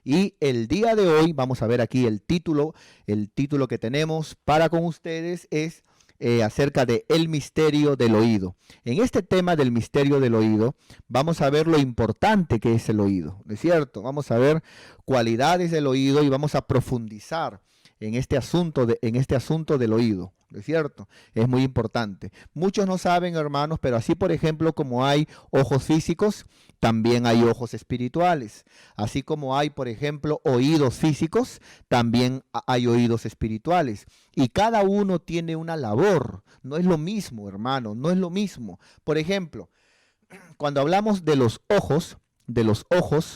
Y el día de hoy, vamos a ver aquí el título que tenemos para con ustedes es acerca de el misterio del oído. En este tema del misterio del oído, vamos a ver lo importante que es el oído, ¿no es cierto? Vamos a ver cualidades del oído y vamos a profundizar en este asunto del oído, ¿no es cierto? Es muy importante. Muchos no saben, hermanos, pero así, por ejemplo, como hay ojos físicos, también hay ojos espirituales. Así como hay, por ejemplo, oídos físicos, también hay oídos espirituales. Y cada uno tiene una labor. No es lo mismo, hermano, no es lo mismo. Por ejemplo, cuando hablamos de los ojos,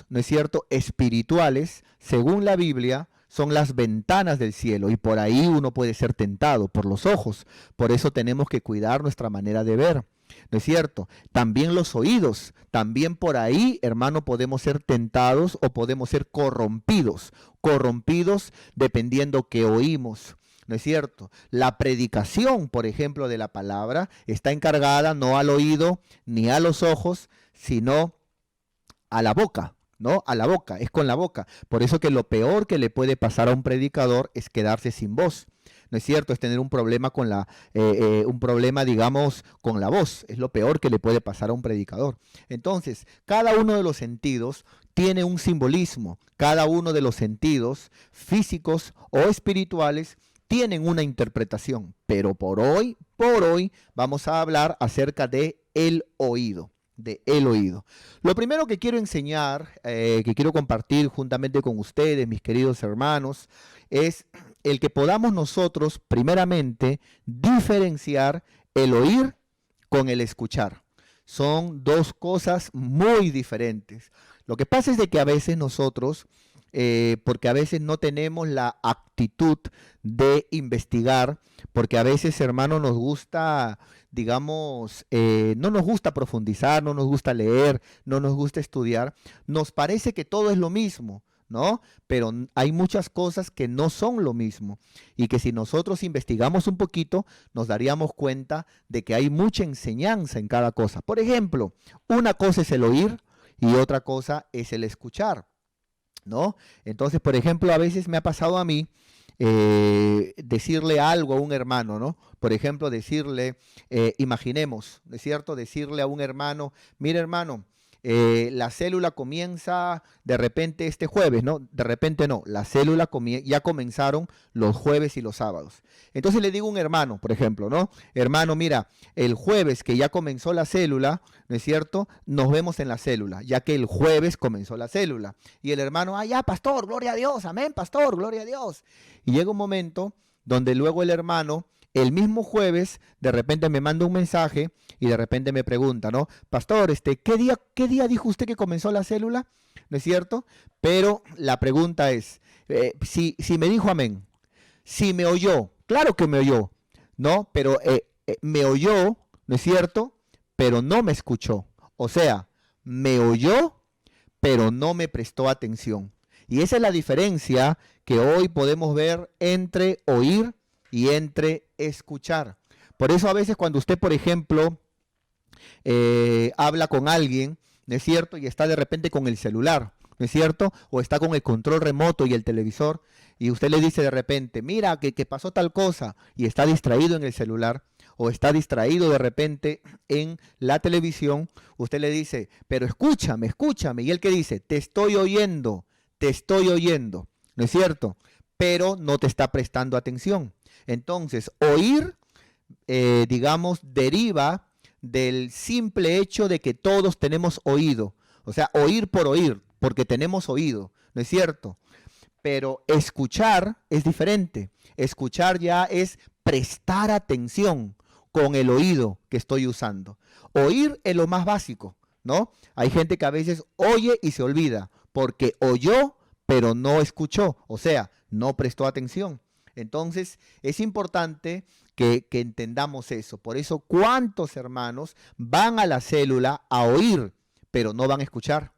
¿no es cierto?, espirituales, según la Biblia, son las ventanas del cielo y por ahí uno puede ser tentado por los ojos. Por eso tenemos que cuidar nuestra manera de ver. ¿No es cierto? También los oídos, también por ahí, hermano, podemos ser tentados o podemos ser corrompidos dependiendo que oímos. ¿No es cierto? La predicación, por ejemplo, de la palabra está encargada no al oído ni a los ojos, sino a la boca, ¿no? A la boca, es con la boca. Por eso que lo peor que le puede pasar a un predicador es quedarse sin voz. ¿No es cierto? Es tener un problema un problema, digamos, con la voz. Es lo peor que le puede pasar a un predicador. Entonces, cada uno de los sentidos tiene un simbolismo. Cada uno de los sentidos, físicos o espirituales, tienen una interpretación. Pero por hoy, vamos a hablar acerca de el oído. De el oído. Lo primero que quiero enseñar, que quiero compartir juntamente con ustedes, mis queridos hermanos, es el que podamos nosotros, primeramente, diferenciar el oír con el escuchar. Son dos cosas muy diferentes. Lo que pasa es de que a veces nosotros, porque a veces no tenemos la actitud de investigar, porque a veces, hermano, nos gusta, digamos, no nos gusta profundizar, no nos gusta leer, no nos gusta estudiar, nos parece que todo es lo mismo, ¿no? Pero hay muchas cosas que no son lo mismo y que si nosotros investigamos un poquito, nos daríamos cuenta de que hay mucha enseñanza en cada cosa. Por ejemplo, una cosa es el oír y otra cosa es el escuchar, ¿no? Entonces, por ejemplo, a veces me ha pasado a mí decirle algo a un hermano, ¿no? Por ejemplo, decirle, imaginemos, ¿no es cierto? Decirle a un hermano, mira hermano, la célula comienza de repente este jueves, ¿no? De repente no, la célula ya comenzaron los jueves y los sábados. Entonces le digo a un hermano, por ejemplo, ¿no? Hermano, mira, el jueves que ya comenzó la célula, ¿no es cierto? Nos vemos en la célula, ya que el jueves comenzó la célula. Y el hermano, ah, ya, pastor, gloria a Dios, amén, pastor, gloria a Dios. Y llega un momento donde luego el hermano, el mismo jueves, de repente me manda un mensaje y de repente me pregunta, ¿no? Pastor, ¿qué día dijo usted que comenzó la célula? ¿No es cierto? Pero la pregunta es, si me dijo amén, si me oyó, claro que me oyó, ¿no? Pero me oyó, ¿no es cierto? Pero no me escuchó. O sea, me oyó, pero no me prestó atención. Y esa es la diferencia que hoy podemos ver entre oír y entre escuchar. Por eso a veces cuando usted, por ejemplo, habla con alguien, ¿no es cierto? Y está de repente con el celular, ¿no es cierto? O está con el control remoto y el televisor, y usted le dice de repente, mira, que pasó tal cosa, y está distraído en el celular, o está distraído de repente en la televisión, usted le dice, pero escúchame, escúchame, y él que dice, te estoy oyendo, ¿no es cierto? Pero no te está prestando atención. Entonces, oír, digamos, deriva del simple hecho de que todos tenemos oído. O sea, oír por oír, porque tenemos oído, ¿no es cierto? Pero escuchar es diferente. Escuchar ya es prestar atención con el oído que estoy usando. Oír es lo más básico, ¿no? Hay gente que a veces oye y se olvida, porque oyó, pero no escuchó, o sea, no prestó atención. Entonces, es importante que entendamos eso. Por eso, ¿cuántos hermanos van a la célula a oír, pero no van a escuchar?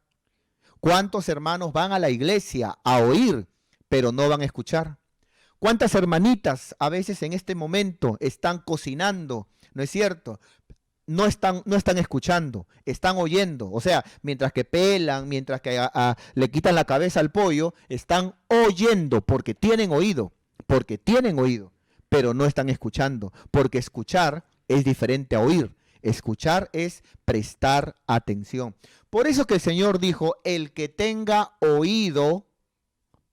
¿Cuántos hermanos van a la iglesia a oír, pero no van a escuchar? ¿Cuántas hermanitas a veces en este momento están cocinando, no es cierto? no están escuchando, están oyendo. O sea, mientras que pelan, mientras que le quitan la cabeza al pollo, están oyendo porque tienen oído, pero no están escuchando, porque escuchar es diferente a oír. Escuchar es prestar atención. Por eso que el Señor dijo, el que tenga oído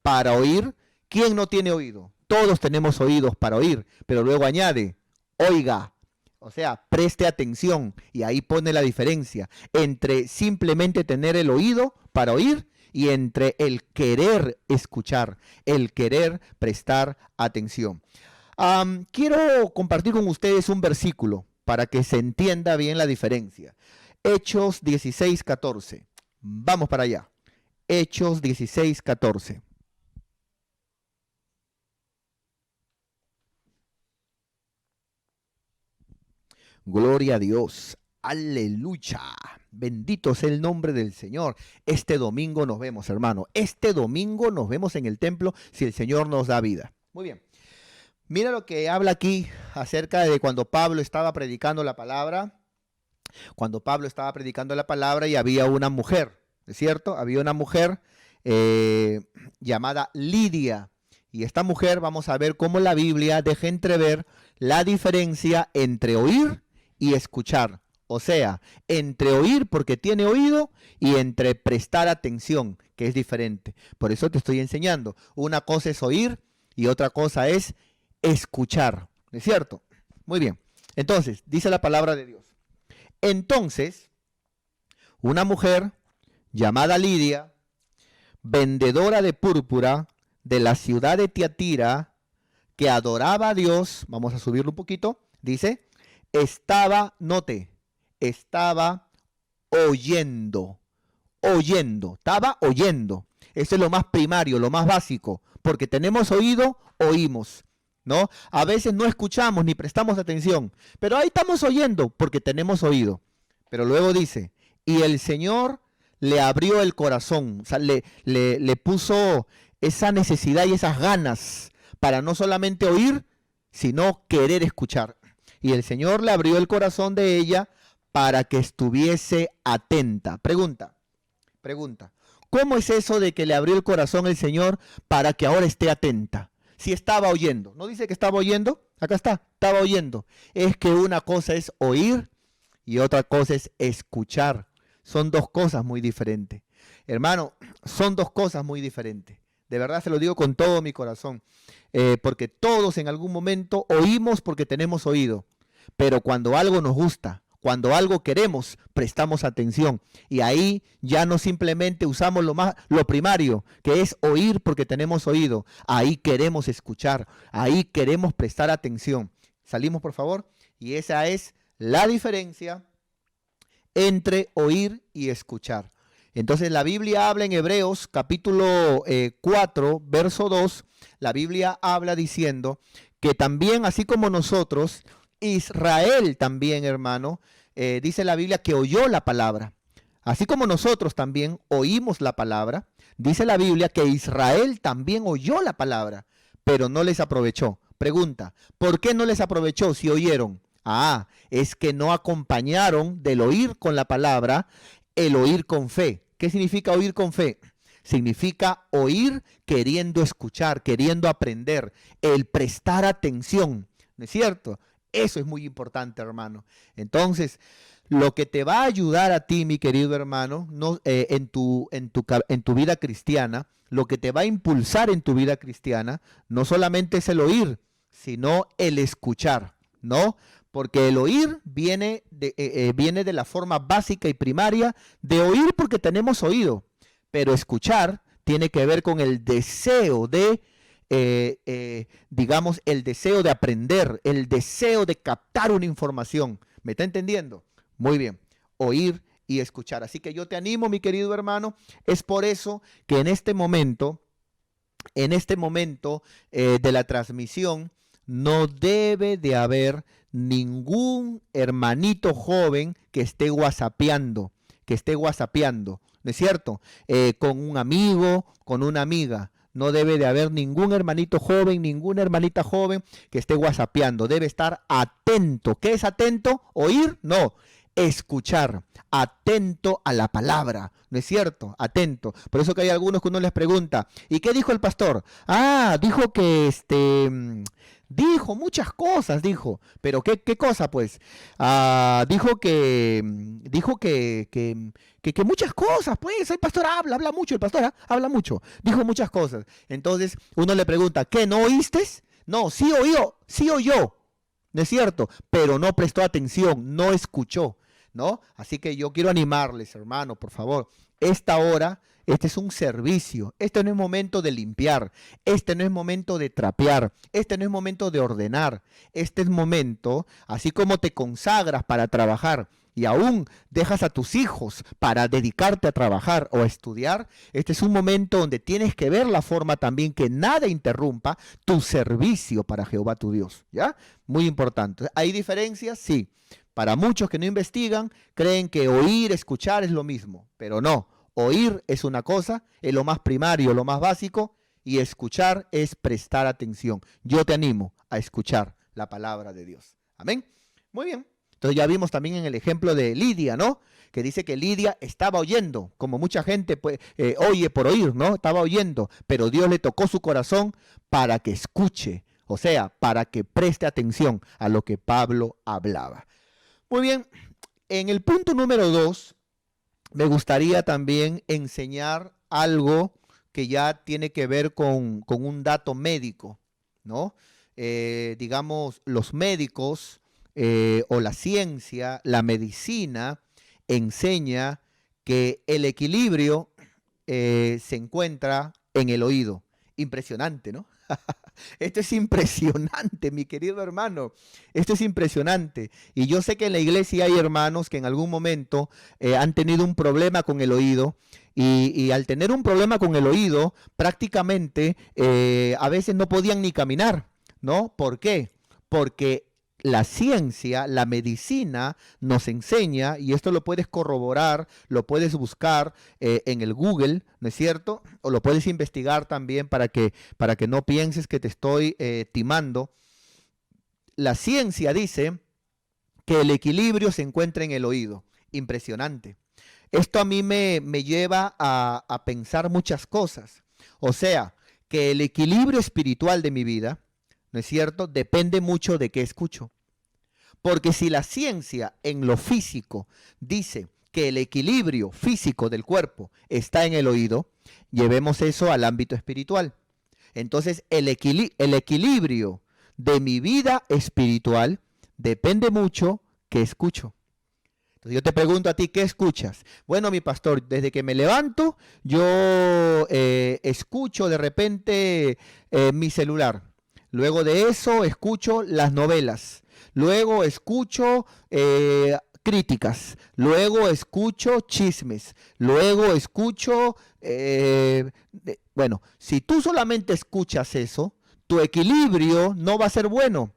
para oír, ¿quién no tiene oído? Todos tenemos oídos para oír, pero luego añade, oiga. O sea, preste atención, y ahí pone la diferencia entre simplemente tener el oído para oír y entre el querer escuchar, el querer prestar atención. Quiero compartir con ustedes un versículo para que se entienda bien la diferencia. Hechos 16:14. Vamos para allá. Hechos 16:14. Gloria a Dios. Aleluya. Bendito sea el nombre del Señor. Este domingo nos vemos, hermano. Este domingo nos vemos en el templo si el Señor nos da vida. Muy bien. Mira lo que habla aquí acerca de cuando Pablo estaba predicando la palabra. Cuando Pablo estaba predicando la palabra y había una mujer, ¿es cierto? Había una mujer llamada Lidia. Y esta mujer, vamos a ver cómo la Biblia deja entrever la diferencia entre oír y escuchar. O sea, entre oír porque tiene oído y entre prestar atención, que es diferente. Por eso te estoy enseñando. Una cosa es oír y otra cosa es escuchar. ¿Es cierto? Muy bien. Entonces, dice la palabra de Dios. Entonces, una mujer llamada Lidia, vendedora de púrpura de la ciudad de Tiatira, que adoraba a Dios, vamos a subirlo un poquito, dice, estaba oyendo, estaba oyendo. Eso es lo más primario, lo más básico, porque tenemos oído, oímos, ¿no? A veces no escuchamos ni prestamos atención, pero ahí estamos oyendo porque tenemos oído. Pero luego dice, y el Señor le abrió el corazón, o sea, le puso esa necesidad y esas ganas para no solamente oír, sino querer escuchar. Y el Señor le abrió el corazón de ella para que estuviese atenta. Pregunta, ¿cómo es eso de que le abrió el corazón el Señor para que ahora esté atenta? Si estaba oyendo, ¿no dice que estaba oyendo? Acá está, estaba oyendo. Es que una cosa es oír y otra cosa es escuchar. Son dos cosas muy diferentes. Hermano, son dos cosas muy diferentes. De verdad se lo digo con todo mi corazón. Porque todos en algún momento oímos porque tenemos oído. Pero cuando algo nos gusta, cuando algo queremos, prestamos atención. Y ahí ya no simplemente usamos lo primario, que es oír porque tenemos oído. Ahí queremos escuchar, ahí queremos prestar atención. Salimos, por favor. Y esa es la diferencia entre oír y escuchar. Entonces la Biblia habla en Hebreos capítulo 4, verso 2, la Biblia habla diciendo que también, así como nosotros, Israel también, hermano, dice la Biblia que oyó la palabra. Así como nosotros también oímos la palabra, dice la Biblia que Israel también oyó la palabra, pero no les aprovechó. Pregunta, ¿por qué no les aprovechó si oyeron? Es que no acompañaron del oír con la palabra el oír con fe. ¿Qué significa oír con fe? Significa oír queriendo escuchar, queriendo aprender, el prestar atención, ¿no es cierto? Eso es muy importante, hermano. Entonces, lo que te va a ayudar a ti, mi querido hermano, en tu vida cristiana, lo que te va a impulsar en tu vida cristiana, no solamente es el oír, sino el escuchar, ¿no? Porque el oír viene de la forma básica y primaria de oír porque tenemos oído, pero escuchar tiene que ver con el deseo de, digamos, el deseo de aprender, el deseo de captar una información. ¿Me está entendiendo? Muy bien, oír y escuchar. Así que yo te animo, mi querido hermano, es por eso que en este momento de la transmisión, no debe de haber ningún hermanito joven que esté whatsappeando, ¿no es cierto? Con un amigo, con una amiga. No debe de haber ningún hermanito joven, ninguna hermanita joven que esté whatsappeando. Debe estar atento. ¿Qué es atento? ¿Oír? No. Escuchar. Atento a la palabra. ¿No es cierto? Atento. Por eso que hay algunos que uno les pregunta, ¿y qué dijo el pastor? Dijo que dijo muchas cosas, dijo. ¿Pero qué cosa, pues? Dijo que muchas cosas, pues. El pastor habla mucho, el pastor habla mucho. Dijo muchas cosas. Entonces, uno le pregunta, ¿qué? ¿No oíste? No, sí oyó. ¿No es cierto? Pero no prestó atención, no escuchó, ¿no? Así que yo quiero animarles, hermano, por favor. Esta hora, este es un servicio. Este no es momento de limpiar. Este no es momento de trapear. Este no es momento de ordenar. Este es momento, así como te consagras para trabajar y aún dejas a tus hijos para dedicarte a trabajar o a estudiar, este es un momento donde tienes que ver la forma también que nada interrumpa tu servicio para Jehová tu Dios, ¿ya? Muy importante. ¿Hay diferencias? Sí. Para muchos que no investigan, creen que oír, escuchar es lo mismo, pero no. Oír es una cosa, es lo más primario, lo más básico, y escuchar es prestar atención. Yo te animo a escuchar la palabra de Dios. Amén. Muy bien. Entonces ya vimos también en el ejemplo de Lidia, ¿no? Que dice que Lidia estaba oyendo, como mucha gente pues, oye por oír, ¿no? Estaba oyendo, pero Dios le tocó su corazón para que escuche, o sea, para que preste atención a lo que Pablo hablaba. Muy bien, en el punto número 2, me gustaría también enseñar algo que ya tiene que ver con un dato médico, ¿no? Digamos, los médicos o la ciencia, la medicina, enseña que el equilibrio se encuentra en el oído. Impresionante, ¿no? Esto es impresionante, mi querido hermano. Esto es impresionante. Y yo sé que en la iglesia hay hermanos que en algún momento han tenido un problema con el oído. Y al tener un problema con el oído, prácticamente a veces no podían ni caminar, ¿no? ¿Por qué? Porque la ciencia, la medicina nos enseña, y esto lo puedes corroborar, lo puedes buscar en el Google, ¿no es cierto? O lo puedes investigar también para que no pienses que te estoy timando. La ciencia dice que el equilibrio se encuentra en el oído. Impresionante. Esto a mí me lleva a pensar muchas cosas. O sea, que el equilibrio espiritual de mi vida, ¿no es cierto?, depende mucho de qué escucho. Porque si la ciencia en lo físico dice que el equilibrio físico del cuerpo está en el oído, llevemos eso al ámbito espiritual. Entonces, el equilibrio de mi vida espiritual depende mucho qué escucho. Entonces yo te pregunto a ti, ¿qué escuchas? Bueno, mi pastor, desde que me levanto, yo escucho de repente mi celular. Luego de eso escucho las novelas. Luego escucho críticas. Luego escucho chismes. Luego escucho... bueno, si tú solamente escuchas eso, tu equilibrio no va a ser bueno.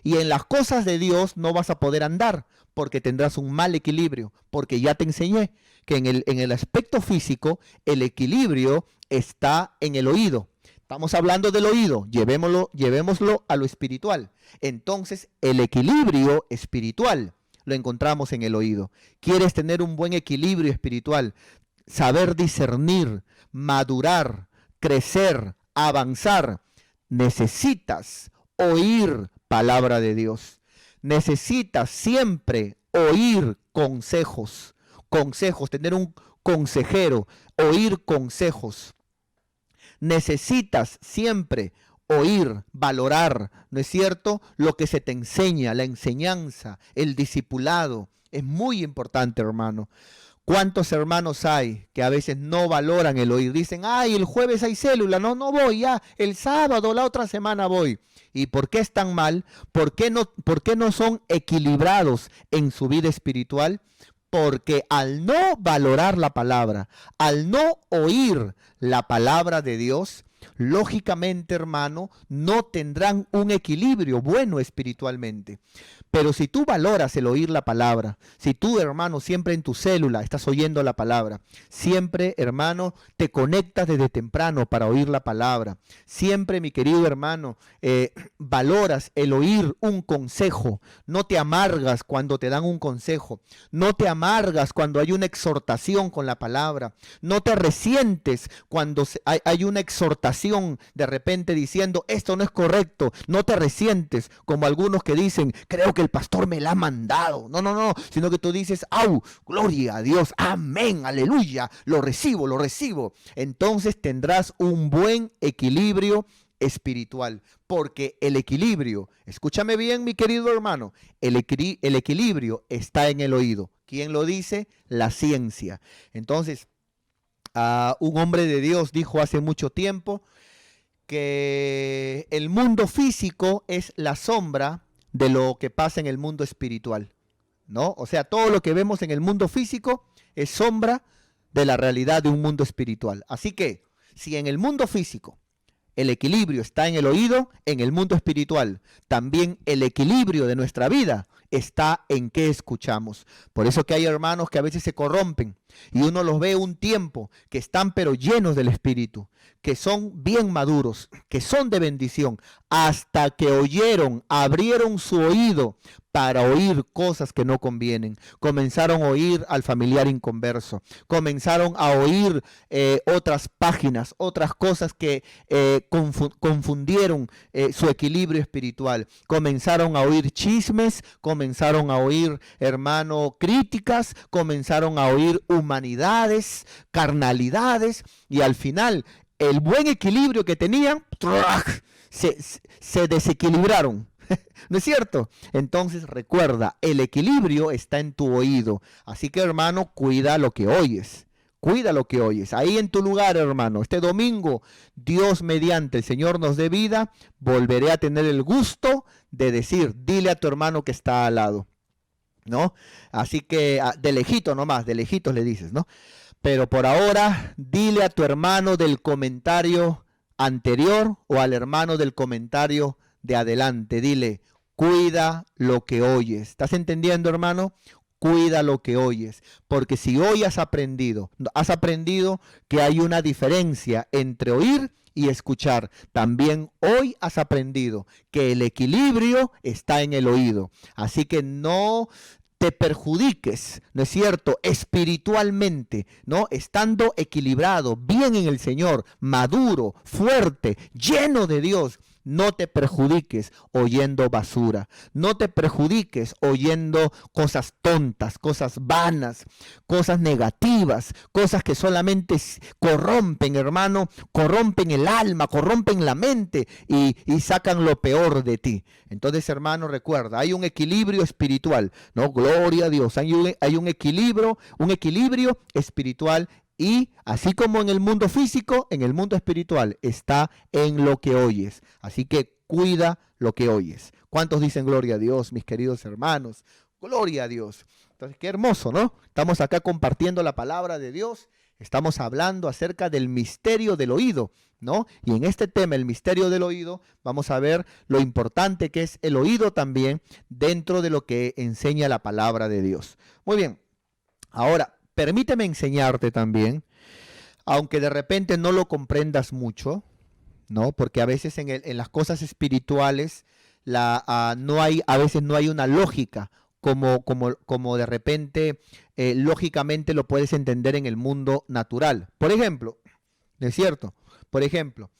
Y en las cosas de Dios no vas a poder andar, porque tendrás un mal equilibrio, porque ya te enseñé que en el aspecto físico el equilibrio está en el oído. Estamos hablando del oído, llevémoslo a lo espiritual. Entonces, el equilibrio espiritual lo encontramos en el oído. ¿Quieres tener un buen equilibrio espiritual? Saber discernir, madurar, crecer, avanzar. Necesitas oír palabra de Dios. Necesitas siempre oír consejos, tener un consejero, oír consejos. Necesitas siempre oír, valorar, ¿no es cierto?, lo que se te enseña, la enseñanza, el discipulado. Es muy importante, hermano. ¿Cuántos hermanos hay que a veces no valoran el oír? Dicen, ay, el jueves hay célula, no voy ya, el sábado, la otra semana voy. ¿Y por qué están mal? ¿Por qué no son equilibrados en su vida espiritual? Porque al no valorar la palabra, al no oír la palabra de Dios, lógicamente, hermano, no tendrán un equilibrio bueno espiritualmente. Pero si tú valoras el oír la palabra, si tú, hermano, siempre en tu célula estás oyendo la palabra, siempre, hermano, te conectas desde temprano para oír la palabra, siempre, mi querido hermano, valoras el oír un consejo, no te amargas cuando te dan un consejo, no te amargas cuando hay una exhortación con la palabra, no te resientes cuando hay una exhortación de repente diciendo esto no es correcto, no te resientes como algunos que dicen creo que el pastor me la ha mandado, no, sino que tú dices ¡au! Gloria a Dios, amén, aleluya, lo recibo, entonces tendrás un buen equilibrio espiritual, porque el equilibrio, escúchame bien mi querido hermano, el equilibrio está en el oído. ¿Quién lo dice? La ciencia. Entonces, un hombre de Dios dijo hace mucho tiempo que el mundo físico es la sombra de lo que pasa en el mundo espiritual, ¿no? O sea, todo lo que vemos en el mundo físico es sombra de la realidad de un mundo espiritual. Así que, si en el mundo físico el equilibrio está en el oído, en el mundo espiritual también el equilibrio de nuestra vida está en qué escuchamos. Por eso que hay hermanos que a veces se corrompen y uno los ve un tiempo que están pero llenos del Espíritu, que son bien maduros, que son de bendición, hasta que oyeron, abrieron su oído para oír cosas que no convienen. Comenzaron a oír al familiar inconverso, comenzaron a oír otras páginas, otras cosas que confundieron su equilibrio espiritual. Comenzaron a oír chismes, comenzaron a oír, hermano, críticas, comenzaron a oír humanidades, carnalidades, y al final el buen equilibrio que tenían se desequilibraron. ¿No es cierto? Entonces recuerda, el equilibrio está en tu oído. Así que, hermano, cuida lo que oyes. Cuida lo que oyes. Ahí en tu lugar, hermano. Este domingo, Dios mediante el Señor nos dé vida, volveré a tener el gusto de decir, dile a tu hermano que está al lado, ¿no? Así que de lejito nomás, de lejitos le dices, ¿no? Pero por ahora, dile a tu hermano del comentario anterior o al hermano del comentario de adelante, dile, cuida lo que oyes. ¿Estás entendiendo, hermano? Cuida lo que oyes, porque si hoy has aprendido que hay una diferencia entre oír y escuchar, también hoy has aprendido que el equilibrio está en el oído. Así que no te perjudiques, ¿no es cierto?, espiritualmente, ¿no? Estando equilibrado, bien en el Señor, maduro, fuerte, lleno de Dios. No te perjudiques oyendo basura, no te perjudiques oyendo cosas tontas, cosas vanas, cosas negativas, cosas que solamente corrompen, hermano, corrompen el alma, corrompen la mente y sacan lo peor de ti. Entonces, hermano, recuerda, hay un equilibrio espiritual, ¿no? Gloria a Dios, hay un equilibrio espiritual. Y así como en el mundo físico, en el mundo espiritual está en lo que oyes. Así que cuida lo que oyes. ¿Cuántos dicen gloria a Dios, mis queridos hermanos? Gloria a Dios. Entonces, qué hermoso, ¿no? Estamos acá compartiendo la palabra de Dios. Estamos hablando acerca del misterio del oído, ¿no? Y en este tema, el misterio del oído, vamos a ver lo importante que es el oído también dentro de lo que enseña la palabra de Dios. Muy bien. Ahora, permíteme enseñarte también, aunque de repente no lo comprendas mucho, ¿no? Porque a veces en las cosas espirituales a veces no hay una lógica, como de repente lógicamente lo puedes entender en el mundo natural. Por ejemplo, ¿no es cierto? Por ejemplo,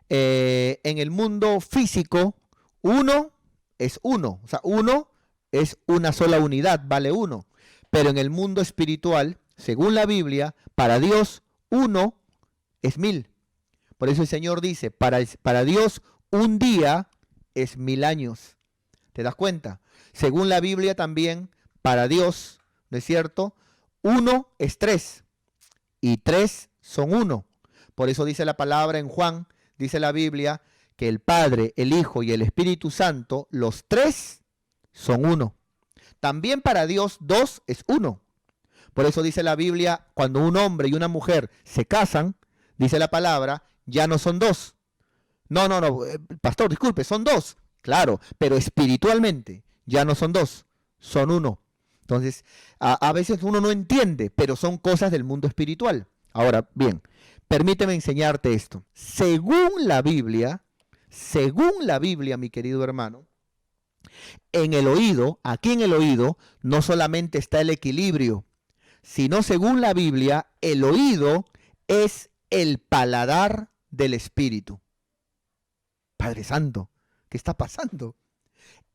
en el mundo físico, uno es uno, o sea, uno es una sola unidad, vale uno. Pero en el mundo espiritual, según la Biblia, para Dios uno es 1000. Por eso el Señor dice, para Dios un día es 1000 años. ¿Te das cuenta? Según la Biblia también, para Dios, ¿no es cierto? Uno es 3 y 3 son 1. Por eso dice la palabra en Juan, dice la Biblia, que el Padre, el Hijo y el Espíritu Santo, los 3 son 1. También para Dios 2 es 1. Por eso dice la Biblia, cuando un hombre y una mujer se casan, dice la palabra, ya no son 2, No, pastor, disculpe, son dos. Claro, pero espiritualmente ya no son dos, son uno. Entonces, a veces uno no entiende, pero son cosas del mundo espiritual. Ahora, bien, permíteme enseñarte esto. Según la Biblia, mi querido hermano, en el oído, aquí en el oído, no solamente está el equilibrio, sino según la Biblia, el oído es el paladar del espíritu. Padre Santo, ¿qué está pasando?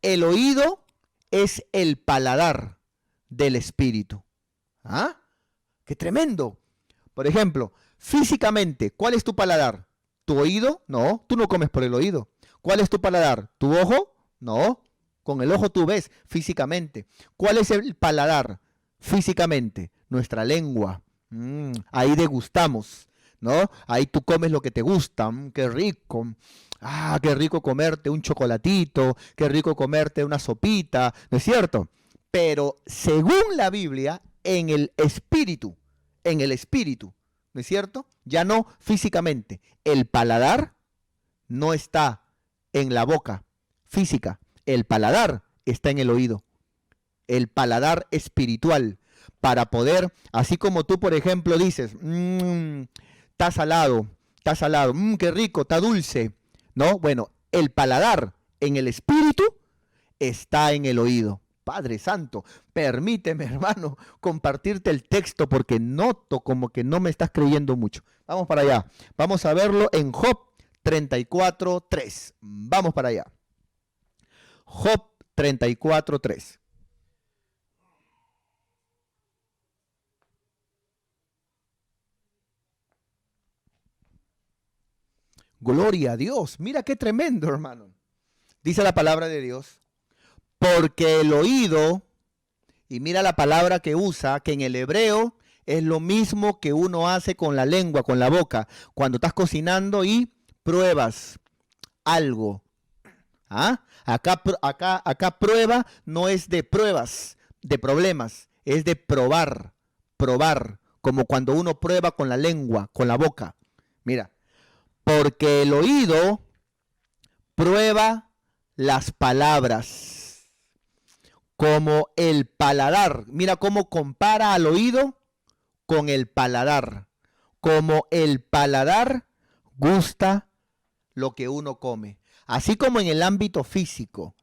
El oído es el paladar del espíritu. ¿Ah? ¡Qué tremendo! Por ejemplo, físicamente, ¿cuál es tu paladar? ¿Tu oído? No, tú no comes por el oído. ¿Cuál es tu paladar? ¿Tu ojo? No, con el ojo tú ves físicamente. ¿Cuál es el paladar físicamente? Nuestra lengua. Ahí degustamos, ¿no? Ahí tú comes lo que te gusta. Qué rico. Ah, qué rico comerte un chocolatito, qué rico comerte una sopita, ¿no es cierto? Pero según la Biblia, en el espíritu, ¿no es cierto? Ya no físicamente. El paladar no está en la boca física, el paladar está en el oído, el paladar espiritual, para poder, así como tú, por ejemplo, dices, está salado, qué rico, está dulce, ¿no? Bueno, el paladar en el espíritu está en el oído. Padre Santo, permíteme, hermano, compartirte el texto porque noto como que no me estás creyendo mucho. Vamos para allá. Vamos a verlo en Job 34:3. Vamos para allá. Job 34:3. Gloria a Dios. Mira qué tremendo, hermano. Dice la palabra de Dios. Porque el oído, y mira la palabra que usa, que en el hebreo es lo mismo que uno hace con la lengua, con la boca, cuando estás cocinando y pruebas algo. ¿Ah? Acá prueba no es de pruebas, de problemas, es de probar, como cuando uno prueba con la lengua, con la boca. Mira, porque el oído prueba las palabras, como el paladar. Mira cómo compara al oído con el paladar. Como el paladar gusta lo que uno come. Así como en el ámbito físico,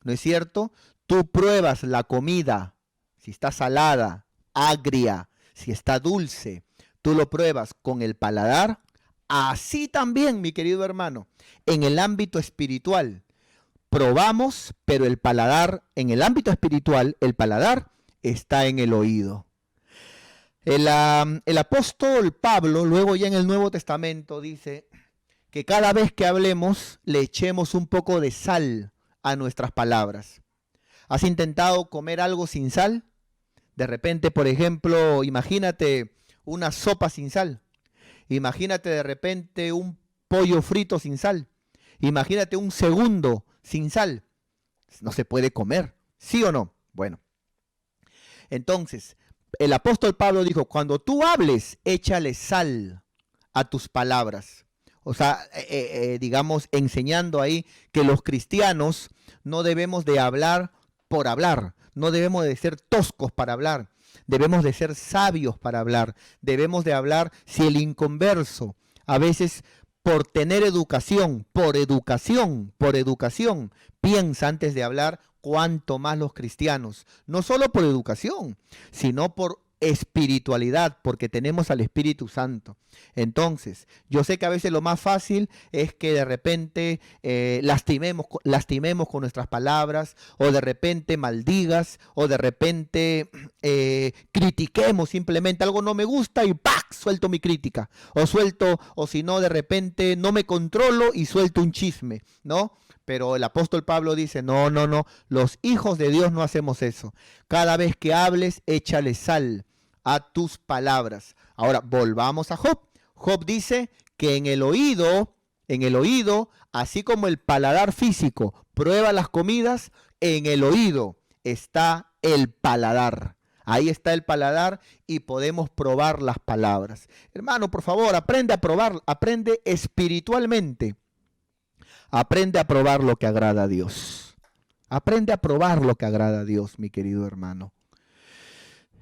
¿no es cierto? Tú pruebas la comida, si está salada, agria, si está dulce, tú lo pruebas con el paladar. Así también, mi querido hermano, en el ámbito espiritual, probamos, pero el paladar, en el ámbito espiritual, el paladar está en el oído. El apóstol Pablo, luego ya en el Nuevo Testamento, dice que cada vez que hablemos le echemos un poco de sal a nuestras palabras. ¿Has intentado comer algo sin sal? De repente, por ejemplo, imagínate una sopa sin sal. Imagínate de repente un pollo frito sin sal. Imagínate un segundo sin sal. No se puede comer, ¿sí o no? Bueno, entonces, el apóstol Pablo dijo, cuando tú hables, échale sal a tus palabras. O sea, digamos, enseñando ahí que los cristianos no debemos de hablar por hablar, no debemos de ser toscos para hablar, debemos de ser sabios para hablar, debemos de hablar si el inconverso, a veces por tener educación, piensa antes de hablar, cuanto más los cristianos, no solo por educación, sino por espiritualidad, porque tenemos al Espíritu Santo. Entonces, yo sé que a veces lo más fácil es que de repente lastimemos con nuestras palabras, o de repente maldigas, o de repente critiquemos simplemente algo no me gusta y ¡pac! Suelto mi crítica, o si no, de repente no me controlo y suelto un chisme, ¿no? Pero el apóstol Pablo dice, no, los hijos de Dios no hacemos eso. Cada vez que hables, échale sal a tus palabras. Ahora, volvamos a Job. Job dice que en el oído, así como el paladar físico prueba las comidas, en el oído está el paladar. Ahí está el paladar y podemos probar las palabras. Hermano, por favor, aprende a probar, aprende espiritualmente Aprende a probar lo que agrada a Dios. Aprende a probar lo que agrada a Dios, mi querido hermano.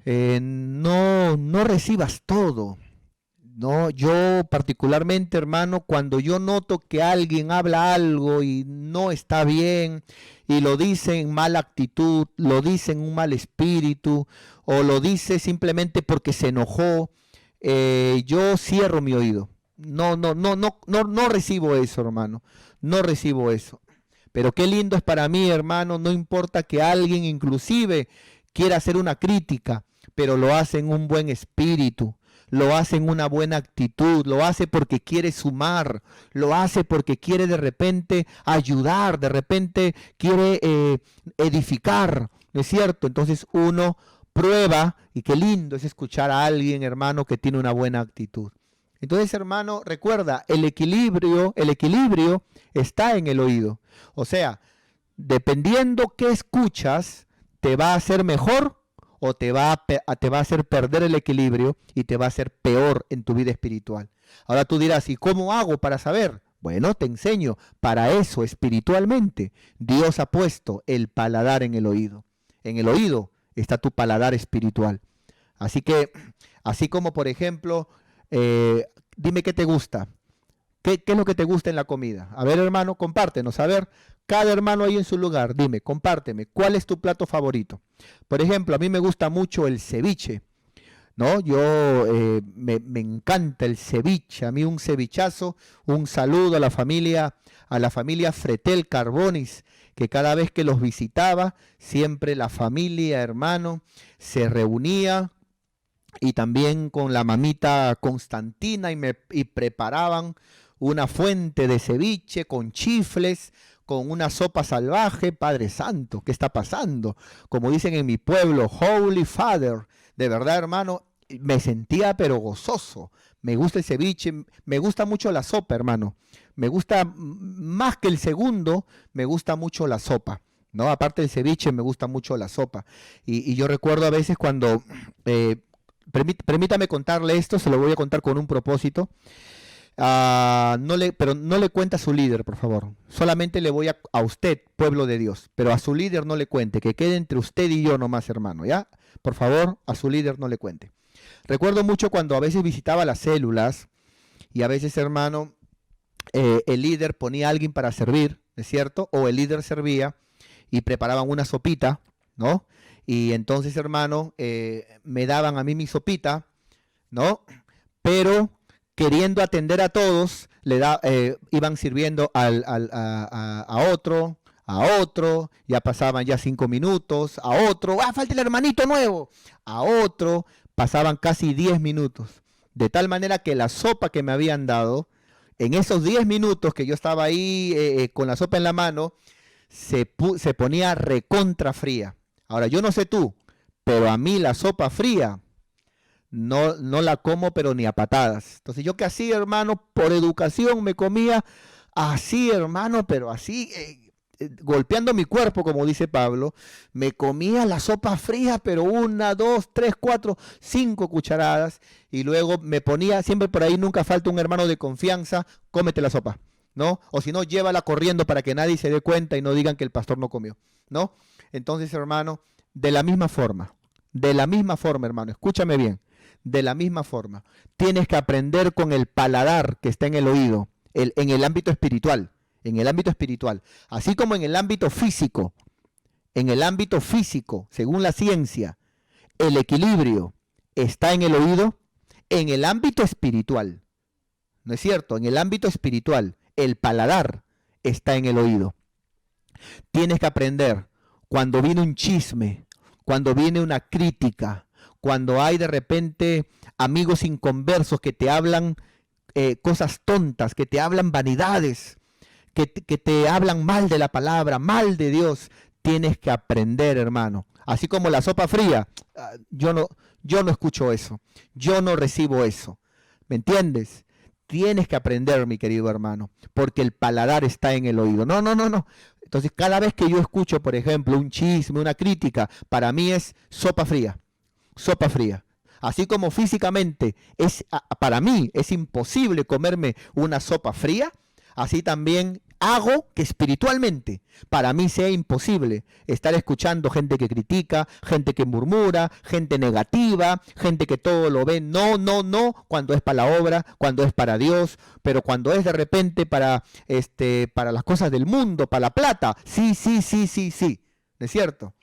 No recibas todo. No, yo particularmente, hermano, cuando yo noto que alguien habla algo y no está bien y lo dice en mala actitud, lo dice en un mal espíritu o lo dice simplemente porque se enojó, yo cierro mi oído. No recibo eso, hermano. No recibo eso. Pero qué lindo es para mí, hermano, no importa que alguien inclusive quiera hacer una crítica, pero lo hace en un buen espíritu, lo hace en una buena actitud, lo hace porque quiere sumar, lo hace porque quiere de repente ayudar, de repente quiere edificar, ¿no es cierto? Entonces uno prueba, y qué lindo es escuchar a alguien, hermano, que tiene una buena actitud. Entonces, hermano, recuerda, el equilibrio está en el oído. O sea, dependiendo qué escuchas, te va a hacer mejor o te va a hacer perder el equilibrio y te va a hacer peor en tu vida espiritual. Ahora tú dirás, ¿y cómo hago para saber? Bueno, te enseño. Para eso, espiritualmente, Dios ha puesto el paladar en el oído. En el oído está tu paladar espiritual. Así que, así como por ejemplo, dime qué te gusta. ¿Qué es lo que te gusta en la comida? A ver, hermano, compártenos. A ver, cada hermano ahí en su lugar, dime, compárteme, ¿cuál es tu plato favorito? Por ejemplo, a mí me gusta mucho el ceviche, ¿no? Me encanta el ceviche, a mí un cevichazo, un saludo a la familia Fretel Carbonis, que cada vez que los visitaba, siempre la familia, hermano, se reunía y también con la mamita Constantina y preparaban una fuente de ceviche con chifles, con una sopa salvaje. Padre Santo, ¿qué está pasando? Como dicen en mi pueblo, Holy Father. De verdad, hermano, me sentía pero gozoso. Me gusta el ceviche, me gusta mucho la sopa, hermano. Me gusta más que el segundo, me gusta mucho la sopa, ¿no? Aparte del ceviche, me gusta mucho la sopa. Y yo recuerdo a veces cuando, permítame contarle esto, se lo voy a contar con un propósito. Pero no le cuenta a su líder, por favor. Solamente le voy a usted, pueblo de Dios. Pero a su líder no le cuente, que quede entre usted y yo nomás, hermano, ¿ya? Por favor, a su líder no le cuente. Recuerdo mucho cuando a veces visitaba las células y a veces, hermano, el líder ponía a alguien para servir, ¿es cierto? O el líder servía y preparaban una sopita, ¿no? Y entonces, hermano, me daban a mí mi sopita, ¿no? Pero queriendo atender a todos, iban sirviendo a otro, ya pasaban ya 5 minutos, a otro, falta el hermanito nuevo, a otro, pasaban casi 10 minutos. De tal manera que la sopa que me habían dado, en esos 10 minutos que yo estaba ahí con la sopa en la mano, se ponía recontra fría. Ahora, yo no sé tú, pero a mí la sopa fría no la como, pero ni a patadas. Entonces, yo que así, hermano, por educación me comía así, hermano, pero así, golpeando mi cuerpo, como dice Pablo, me comía la sopa fría, pero 1, 2, 3, 4, 5 cucharadas, y luego me ponía, siempre por ahí nunca falta un hermano de confianza, cómete la sopa, ¿no? O si no, llévala corriendo para que nadie se dé cuenta y no digan que el pastor no comió, ¿no? Entonces, hermano, de la misma forma, hermano, escúchame bien, de la misma forma, tienes que aprender con el paladar que está en el oído, en el ámbito espiritual, así como en el ámbito físico, según la ciencia, el equilibrio está en el oído, en el ámbito espiritual, ¿no es cierto? En el ámbito espiritual, el paladar está en el oído. Tienes que aprender cuando viene un chisme, cuando viene una crítica, cuando hay de repente amigos inconversos que te hablan cosas tontas, que te hablan vanidades, que te hablan mal de la palabra, mal de Dios, tienes que aprender, hermano. Así como la sopa fría, yo no escucho eso, yo no recibo eso. ¿Me entiendes? Tienes que aprender, mi querido hermano, porque el paladar está en el oído. No. Entonces, cada vez que yo escucho, por ejemplo, un chisme, una crítica, para mí es sopa fría. Así como físicamente para mí es imposible comerme una sopa fría, así también hago que espiritualmente para mí sea imposible estar escuchando gente que critica, gente que murmura, gente negativa, gente que todo lo ve, no, no, no, cuando es para la obra, cuando es para Dios, pero cuando es de repente para las cosas del mundo, para la plata, sí, sí, sí, sí, sí, ¿no es cierto?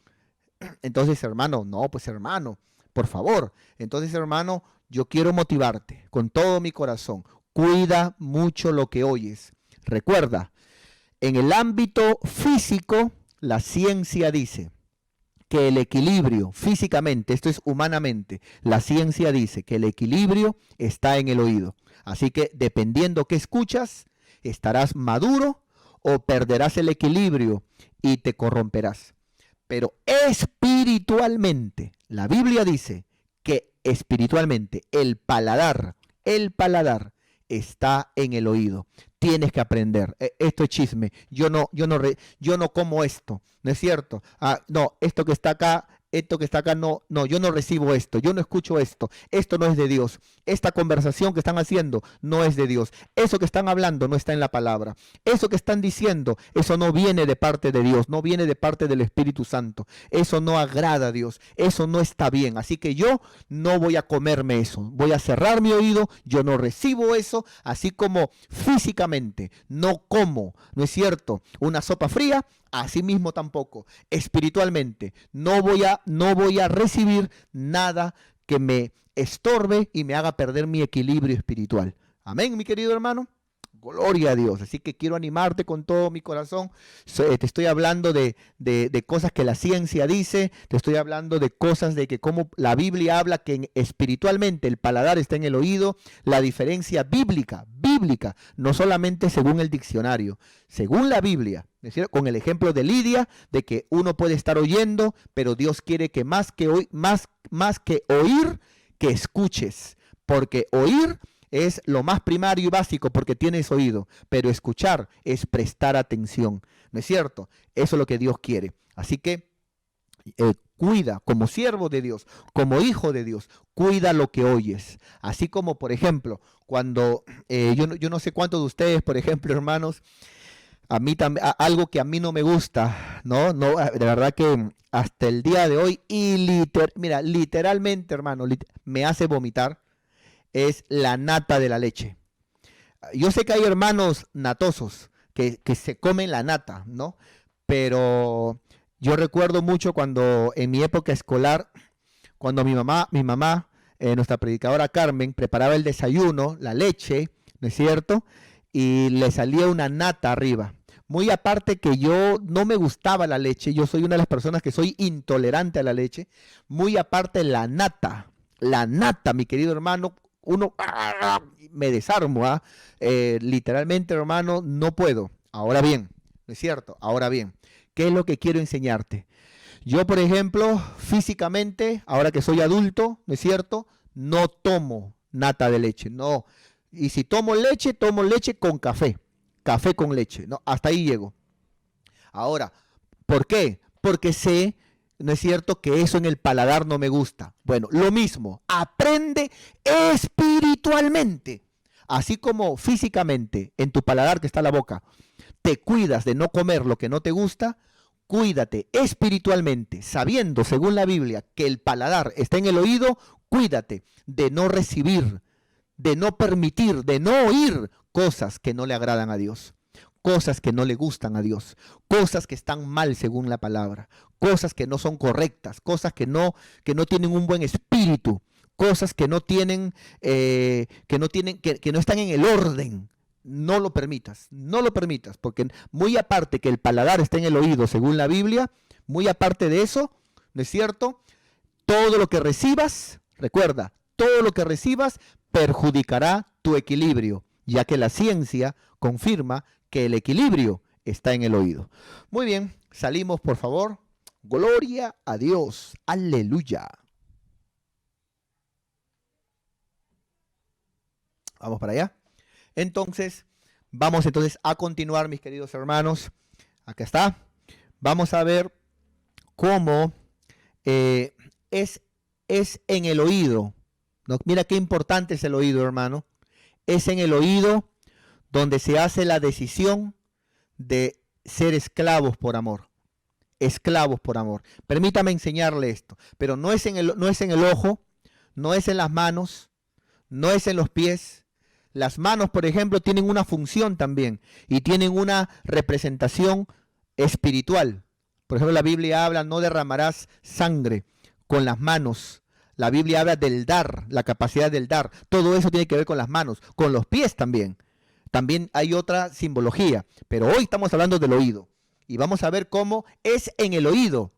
Entonces, hermano, no, pues hermano, por favor. Entonces, hermano, yo quiero motivarte con todo mi corazón. Cuida mucho lo que oyes. Recuerda, en el ámbito físico, la ciencia dice que el equilibrio físicamente, esto es humanamente, la ciencia dice que el equilibrio está en el oído. Así que dependiendo qué escuchas, estarás maduro o perderás el equilibrio y te corromperás. Pero espiritualmente, la Biblia dice que espiritualmente el paladar está en el oído. Tienes que aprender. Esto es chisme. Yo no como esto. ¿No es cierto? No, esto que está acá, no, no, yo no recibo esto, yo no escucho esto, esto no es de Dios, esta conversación que están haciendo no es de Dios, eso que están hablando no está en la palabra, eso que están diciendo, eso no viene de parte de Dios, no viene de parte del Espíritu Santo, eso no agrada a Dios, eso no está bien, así que yo no voy a comerme eso, voy a cerrar mi oído, yo no recibo eso, así como físicamente no como, ¿no es cierto?, una sopa fría, así mismo tampoco, espiritualmente, no voy a recibir nada que me estorbe y me haga perder mi equilibrio espiritual. Amén, mi querido hermano. Gloria a Dios. Así que quiero animarte con todo mi corazón. Te estoy hablando de cosas que la ciencia dice, te estoy hablando de cosas de que como la Biblia habla que espiritualmente el paladar está en el oído, la diferencia bíblica, no solamente según el diccionario, según la Biblia, es decir, con el ejemplo de Lidia, de que uno puede estar oyendo, pero Dios quiere que más que oír, que escuches, porque oír es lo más primario y básico porque tienes oído, pero escuchar es prestar atención, ¿no es cierto? Eso es lo que Dios quiere. Así que cuida, como siervo de Dios, como hijo de Dios, cuida lo que oyes. Así como, por ejemplo, cuando yo no sé cuántos de ustedes, por ejemplo, hermanos, a mí también, algo que a mí no me gusta, ¿no? No, de verdad que hasta el día de hoy, mira, literalmente, hermano, me hace vomitar es la nata de la leche. Yo sé que hay hermanos natosos que se comen la nata, ¿no? Pero yo recuerdo mucho cuando en mi época escolar, cuando mi mamá, nuestra predicadora Carmen, preparaba el desayuno, la leche, ¿no es cierto? Y le salía una nata arriba. Muy aparte que yo no me gustaba la leche, yo soy una de las personas que soy intolerante a la leche. Muy aparte la nata, mi querido hermano, uno me desarmo, literalmente, hermano, no puedo. Ahora bien, ¿no es cierto? Ahora bien, ¿qué es lo que quiero enseñarte? Yo, por ejemplo, físicamente, ahora que soy adulto, ¿no es cierto? No tomo nata de leche, no. Y si tomo leche con café con leche, ¿no? Hasta ahí llego. Ahora, ¿por qué? Porque sé, ¿no es cierto?, que eso en el paladar no me gusta. Bueno, lo mismo, aprende espiritualmente. Así como físicamente, en tu paladar que está la boca, te cuidas de no comer lo que no te gusta, cuídate espiritualmente, sabiendo, según la Biblia, que el paladar está en el oído, cuídate de no recibir, de no permitir, de no oír cosas que no le agradan a Dios, cosas que no le gustan a Dios, cosas que están mal según la palabra, cosas que no son correctas, cosas que no tienen un buen espíritu, cosas que no tienen, que no están en el orden. No lo permitas, porque muy aparte que el paladar está en el oído según la Biblia, muy aparte de eso, ¿no es cierto? Todo lo que recibas, recuerda, todo lo que recibas perjudicará tu equilibrio, ya que la ciencia confirma que el equilibrio está en el oído. Muy bien, salimos por favor. Gloria a Dios. Aleluya. Vamos para allá. Entonces, vamos a continuar, mis queridos hermanos. Acá está. Vamos a ver cómo es en el oído. ¿No? Mira qué importante es el oído, hermano. Es en el oído donde se hace la decisión de ser esclavos por amor. Esclavos por amor. Permítame enseñarle esto, pero no es en el ojo, no es en las manos, no es en los pies. Las manos, por ejemplo, tienen una función también y tienen una representación espiritual. Por ejemplo, la Biblia habla, no derramarás sangre con las manos. La Biblia habla del dar, la capacidad del dar. Todo eso tiene que ver con las manos, con los pies también. También hay otra simbología, pero hoy estamos hablando del oído. Y vamos a ver cómo es en el oído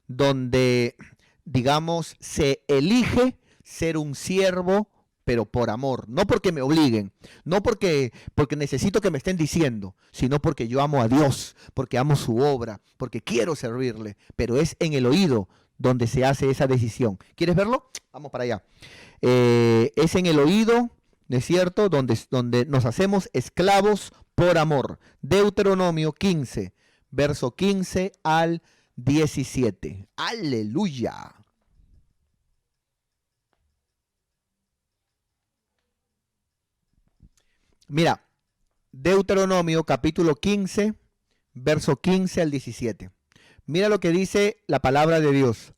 donde, digamos, se elige ser un siervo, pero por amor. No porque me obliguen, no porque necesito que me estén diciendo, sino porque yo amo a Dios, porque amo su obra, porque quiero servirle. Pero es en el oído donde se hace esa decisión. ¿Quieres verlo? Vamos para allá. Es en el oído, ¿no es cierto?, donde nos hacemos esclavos por amor. Deuteronomio 15, verso 15 al 17. ¡Aleluya! Mira, Deuteronomio capítulo 15, verso 15 al 17. Mira lo que dice la palabra de Dios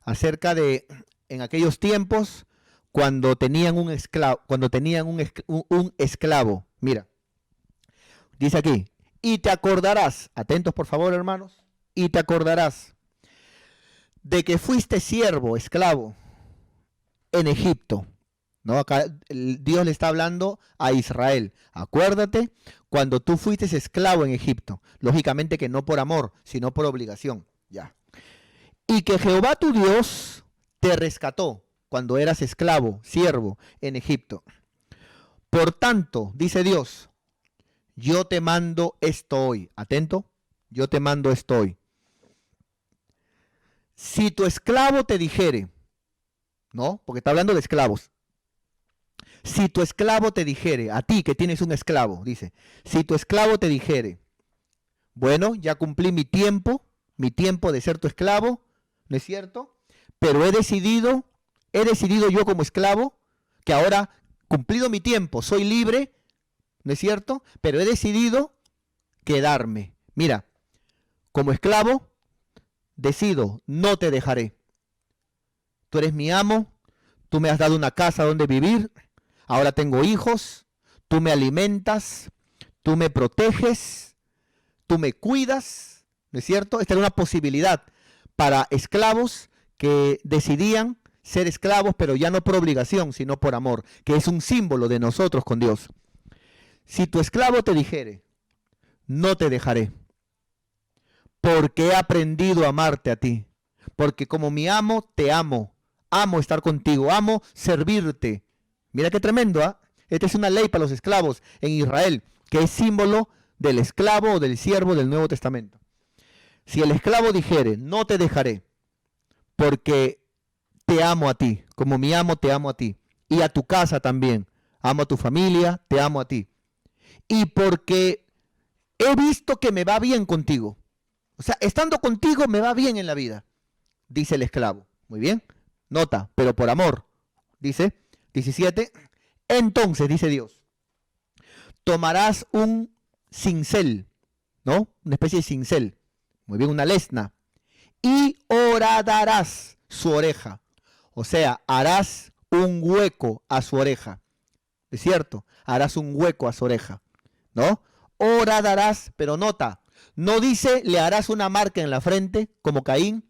acerca de en aquellos tiempos cuando tenían un esclavo, un esclavo. Mira, dice aquí, y te acordarás, atentos por favor hermanos, y te acordarás de que fuiste siervo, esclavo, en Egipto. ¿No? Acá Dios le está hablando a Israel. Acuérdate cuando tú fuiste esclavo en Egipto. Lógicamente que no por amor, sino por obligación. Ya. Y que Jehová tu Dios te rescató cuando eras esclavo, siervo en Egipto. Por tanto, dice Dios, yo te mando esto hoy. Atento, yo te mando esto hoy. Si tu esclavo te dijere, ¿no? Porque está hablando de esclavos. Si tu esclavo te dijere, a ti que tienes un esclavo, dice, si tu esclavo te dijere, bueno, ya cumplí mi tiempo de ser tu esclavo, ¿no es cierto? Pero he decidido yo como esclavo, que ahora, cumplido mi tiempo, soy libre, ¿no es cierto? Pero he decidido quedarme. Mira, como esclavo, decido, no te dejaré. Tú eres mi amo, tú me has dado una casa donde vivir, ahora tengo hijos, tú me alimentas, tú me proteges, tú me cuidas, ¿no es cierto? Esta era una posibilidad para esclavos que decidían ser esclavos, pero ya no por obligación, sino por amor, que es un símbolo de nosotros con Dios. Si tu esclavo te dijere, no te dejaré, porque he aprendido a amarte a ti, porque como mi amo, te amo, amo estar contigo, amo servirte. Mira qué tremendo, ¿ah? Esta es una ley para los esclavos en Israel, que es símbolo del esclavo o del siervo del Nuevo Testamento. Si el esclavo dijere, no te dejaré, porque te amo a ti, como mi amo te amo a ti, y a tu casa también, amo a tu familia, te amo a ti, y porque he visto que me va bien contigo, o sea, estando contigo me va bien en la vida, dice el esclavo. Muy bien, nota, pero por amor, dice 17, entonces, dice Dios, tomarás un cincel, ¿no? Una especie de cincel, muy bien, una lesna, y horadarás su oreja, o sea, harás un hueco a su oreja, ¿es cierto? Harás un hueco a su oreja, ¿no? Horadarás, pero nota, no dice le harás una marca en la frente, como Caín,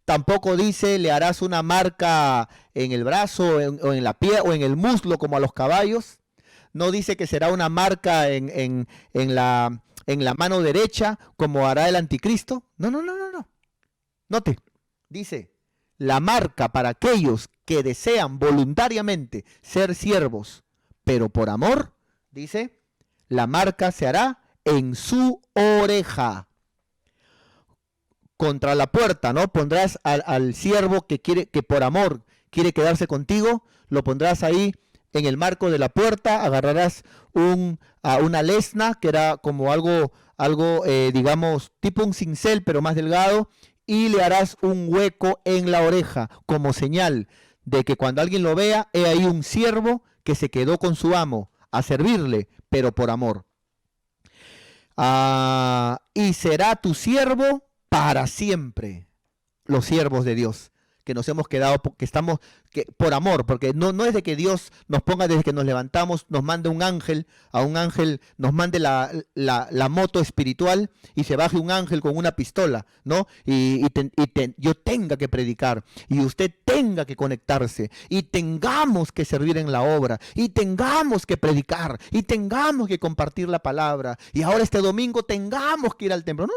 tampoco dice le harás una marca en el brazo o en la piel o en el muslo como a los caballos. No dice que será una marca en la mano derecha como hará el anticristo. No. Note, dice la marca para aquellos que desean voluntariamente ser siervos, pero por amor, dice, la marca se hará en su oreja. Contra la puerta, ¿no? Pondrás al siervo que por amor quiere quedarse contigo, lo pondrás ahí en el marco de la puerta, agarrarás una lesna, que era como algo digamos, tipo un cincel, pero más delgado, y le harás un hueco en la oreja, como señal de que cuando alguien lo vea, he ahí un siervo que se quedó con su amo a servirle, pero por amor. Y será tu siervo para siempre. Los siervos de Dios, que nos hemos quedado, que estamos, por amor, porque no es de que Dios nos ponga desde que nos levantamos, nos mande un ángel, a un ángel nos mande la moto espiritual y se baje un ángel con una pistola, ¿no? Yo tenga que predicar y usted tenga que conectarse y tengamos que servir en la obra y tengamos que predicar y tengamos que compartir la palabra y ahora este domingo tengamos que ir al templo. No.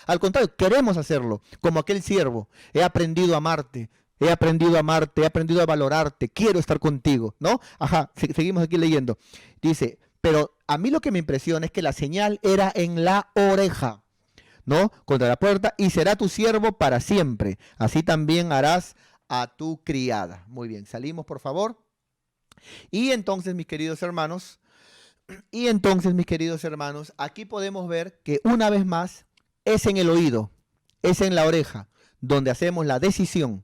Al contrario, queremos hacerlo, como aquel siervo. He aprendido a amarte, he aprendido a valorarte, quiero estar contigo, ¿no? Seguimos aquí leyendo. Dice, pero a mí lo que me impresiona es que la señal era en la oreja, ¿no? Contra la puerta, y será tu siervo para siempre. Así también harás a tu criada. Muy bien, salimos por favor. Y entonces, mis queridos hermanos, aquí podemos ver que una vez más, es en el oído, es en la oreja, donde hacemos la decisión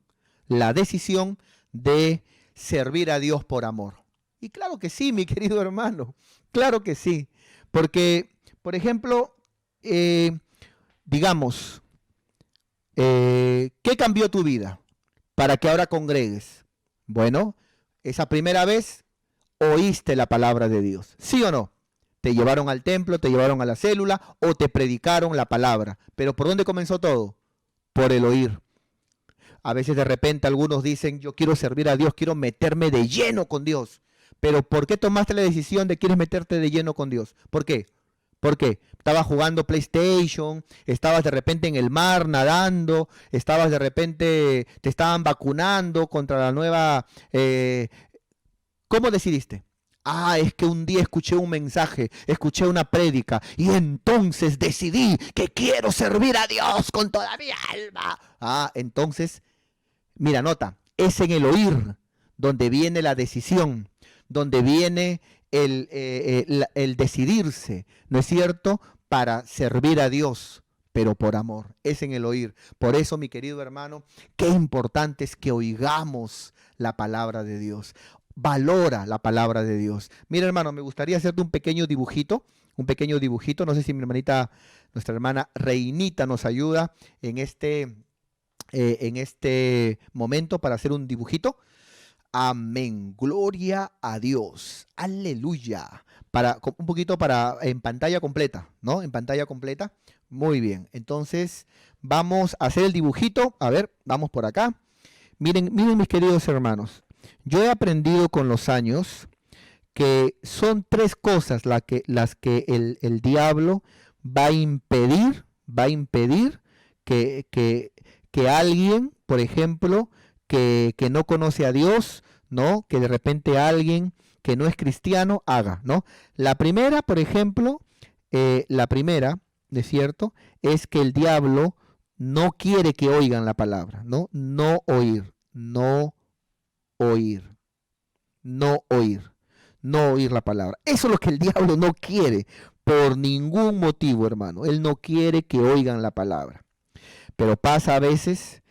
de servir a Dios por amor. Y claro que sí, mi querido hermano, claro que sí, porque, por ejemplo, digamos, ¿qué cambió tu vida para que ahora congregues? Bueno, esa primera vez oíste la palabra de Dios, ¿sí o no? Te llevaron al templo, te llevaron a la célula o te predicaron la palabra. ¿Pero por dónde comenzó todo? Por el oír. A veces de repente algunos dicen, yo quiero servir a Dios, quiero meterme de lleno con Dios. Pero ¿por qué tomaste la decisión de quieres meterte de lleno con Dios? ¿Por qué? ¿Por qué? Estabas jugando PlayStation, estabas de repente en el mar nadando, estabas de repente, te estaban vacunando contra la nueva... ¿Cómo decidiste? Es que un día escuché un mensaje, escuché una prédica y entonces decidí que quiero servir a Dios con toda mi alma. Entonces, mira, nota, es en el oír donde viene la decisión, donde viene el decidirse, ¿no es cierto?, para servir a Dios, pero por amor, es en el oír. Por eso, mi querido hermano, qué importante es que oigamos la palabra de Dios. Valora la palabra de Dios. Mira, hermano, me gustaría hacerte un pequeño dibujito. No sé si mi hermanita, nuestra hermana Reinita nos ayuda en este momento para hacer un dibujito. Amén. Gloria a Dios. Aleluya. Un poquito en pantalla completa, ¿no? En pantalla completa. Muy bien. Entonces, vamos a hacer el dibujito. A ver, vamos por acá. Miren, mis queridos hermanos. Yo he aprendido con los años que son tres cosas las que el diablo va a impedir que alguien, por ejemplo, que no conoce a Dios, ¿no? Que de repente alguien que no es cristiano haga, ¿no? La primera, por ejemplo, ¿de cierto? Es que el diablo no quiere que oigan la palabra, ¿no? No oír la palabra. Eso es lo que el diablo no quiere, por ningún motivo, hermano. Él no quiere que oigan la palabra. Pero pasa a veces